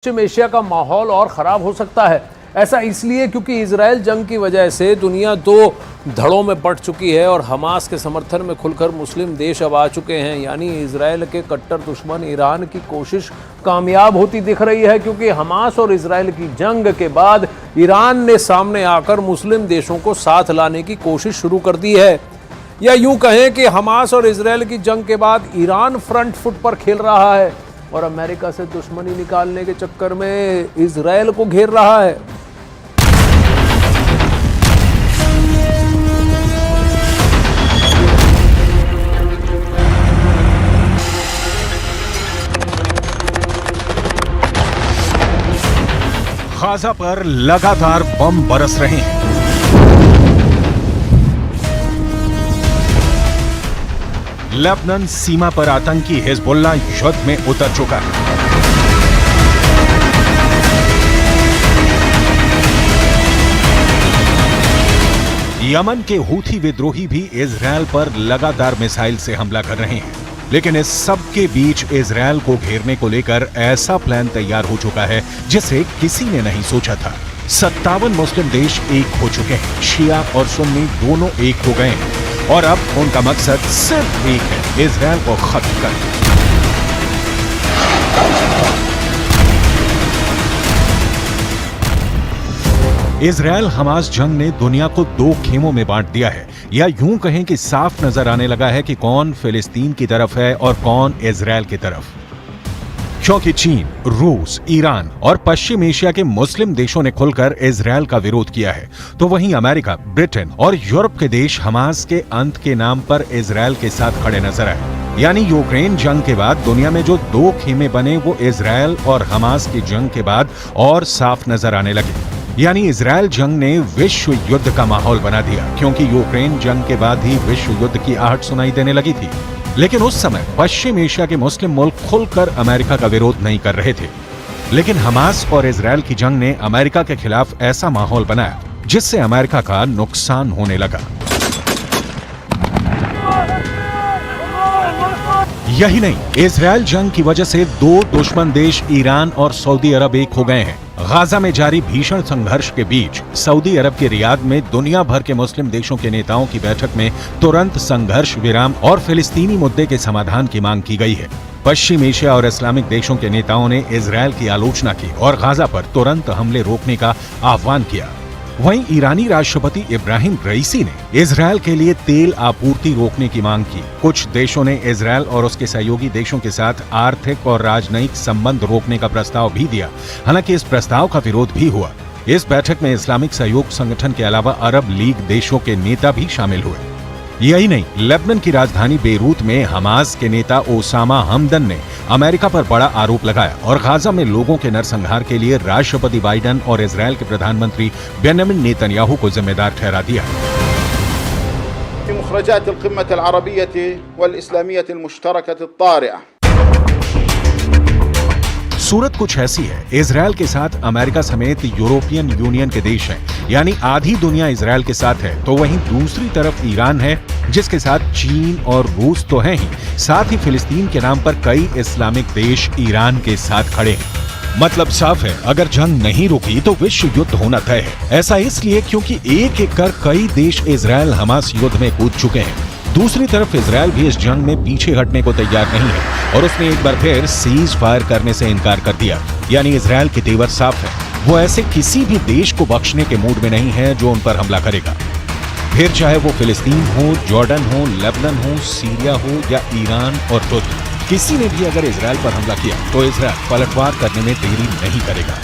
पश्चिम Asia का माहौल और ख़राब हो सकता है। ऐसा इसलिए क्योंकि इजराइल जंग की वजह से दुनिया दो धड़ों में बंट चुकी है और हमास के समर्थन में खुलकर मुस्लिम देश अब आ चुके हैं। यानी इजराइल के कट्टर दुश्मन ईरान की कोशिश कामयाब होती दिख रही है, क्योंकि हमास और इजराइल की जंग के बाद ईरान ने सामने आकर मुस्लिम देशों को साथ लाने की कोशिश शुरू कर दी है। या यूं कहें कि हमास और इजराइल की जंग के बाद ईरान फ्रंट फुट पर खेल रहा है और अमेरिका से दुश्मनी निकालने के चक्कर में इजराइल को घेर रहा है। गाजा पर लगातार बम बरस रहे हैं। लेबनान सीमा पर आतंकी हिजबुल्लाह युद्ध में उतर चुका है। यमन के हूथी विद्रोही भी इजरायल पर लगातार मिसाइल से हमला कर रहे हैं, लेकिन इस सब के बीच इजरायल को घेरने को लेकर ऐसा प्लान तैयार हो चुका है जिसे किसी ने नहीं सोचा था। 57 मुस्लिम देश एक हो चुके हैं, शिया और सुन्नी दोनों एक हो गए हैं और अब उनका मकसद सिर्फ एक है, इजरायल को खत्म करना। इजरायल हमास जंग ने दुनिया को दो खेमों में बांट दिया है, या यूं कहें कि साफ नजर आने लगा है कि कौन फिलिस्तीन की तरफ है और कौन इजरायल की तरफ। क्योंकि चीन, रूस, ईरान और पश्चिम एशिया के मुस्लिम देशों ने खुलकर इजरायल का विरोध किया है, तो वहीं अमेरिका, ब्रिटेन और यूरोप के देश हमास के अंत के नाम पर इजरायल के साथ खड़े नजर आए। यानी यूक्रेन जंग के बाद दुनिया में जो दो खेमे बने वो इजरायल और हमास की जंग के बाद और साफ नजर आने लगे। यानी इजरायल जंग ने विश्व युद्ध का माहौल बना दिया, क्योंकि यूक्रेन जंग के बाद ही विश्व युद्ध की आहट सुनाई देने लगी थी। लेकिन उस समय पश्चिम एशिया के मुस्लिम मुल्क खुलकर अमेरिका का विरोध नहीं कर रहे थे। लेकिन हमास और इजरायल की जंग ने अमेरिका के खिलाफ ऐसा माहौल बनाया जिससे अमेरिका का नुकसान होने लगा। यही नहीं, इजरायल जंग की वजह से दो दुश्मन देश ईरान और सऊदी अरब एक हो गए हैं। गाजा में जारी भीषण संघर्ष के बीच सऊदी अरब के रियाद में दुनिया भर के मुस्लिम देशों के नेताओं की बैठक में तुरंत संघर्ष विराम और फिलिस्तीनी मुद्दे के समाधान की मांग की गई है। पश्चिम एशिया और इस्लामिक देशों के नेताओं ने इजरायल की आलोचना की और गाजा पर तुरंत हमले रोकने का आह्वान किया। वहीं ईरानी राष्ट्रपति इब्राहिम रईसी ने इजरायल के लिए तेल आपूर्ति रोकने की मांग की। कुछ देशों ने इजरायल और उसके सहयोगी देशों के साथ आर्थिक और राजनयिक संबंध रोकने का प्रस्ताव भी दिया। हालांकि इस प्रस्ताव का विरोध भी हुआ। इस बैठक में इस्लामिक सहयोग संगठन के अलावा अरब लीग देशों के नेता भी शामिल हुए। यही नहीं, लेबनान की राजधानी बेरूत में हमास के नेता ओसामा हमदन ने अमेरिका पर बड़ा आरोप लगाया और गाजा में लोगों के नरसंहार के लिए राष्ट्रपति बाइडेन और इजरायल के प्रधानमंत्री बेंजामिन नेतन्याहू को जिम्मेदार ठहरा दिया। सूरत कुछ ऐसी है, इजरायल के साथ अमेरिका समेत यूरोपियन यूनियन के देश हैं, यानी आधी दुनिया इजरायल के साथ है, तो वहीं दूसरी तरफ ईरान है जिसके साथ चीन और रूस तो हैं ही, साथ ही फिलिस्तीन के नाम पर कई इस्लामिक देश ईरान के साथ खड़े हैं। मतलब साफ है, अगर जंग नहीं रुकी तो विश्व युद्ध होना तय है। ऐसा इसलिए क्योंकि एक एक कर कई देश इजरायल हमास युद्ध में कूद चुके हैं। दूसरी तरफ इजरायल भी इस जंग में पीछे हटने को तैयार नहीं है और उसने एक बार फिर सीज फायर करने से इनकार कर दिया। यानी इजरायल की तेवर साफ है, वो ऐसे किसी भी देश को बख्शने के मूड में नहीं है जो उन पर हमला करेगा। फिर चाहे वो फिलिस्तीन हो, जॉर्डन हो, लेबनान हो, सीरिया हो या ईरान और तुर्की, किसी ने भी अगर इजरायल पर हमला किया तो इजरायल पलटवार करने में देरी नहीं करेगा।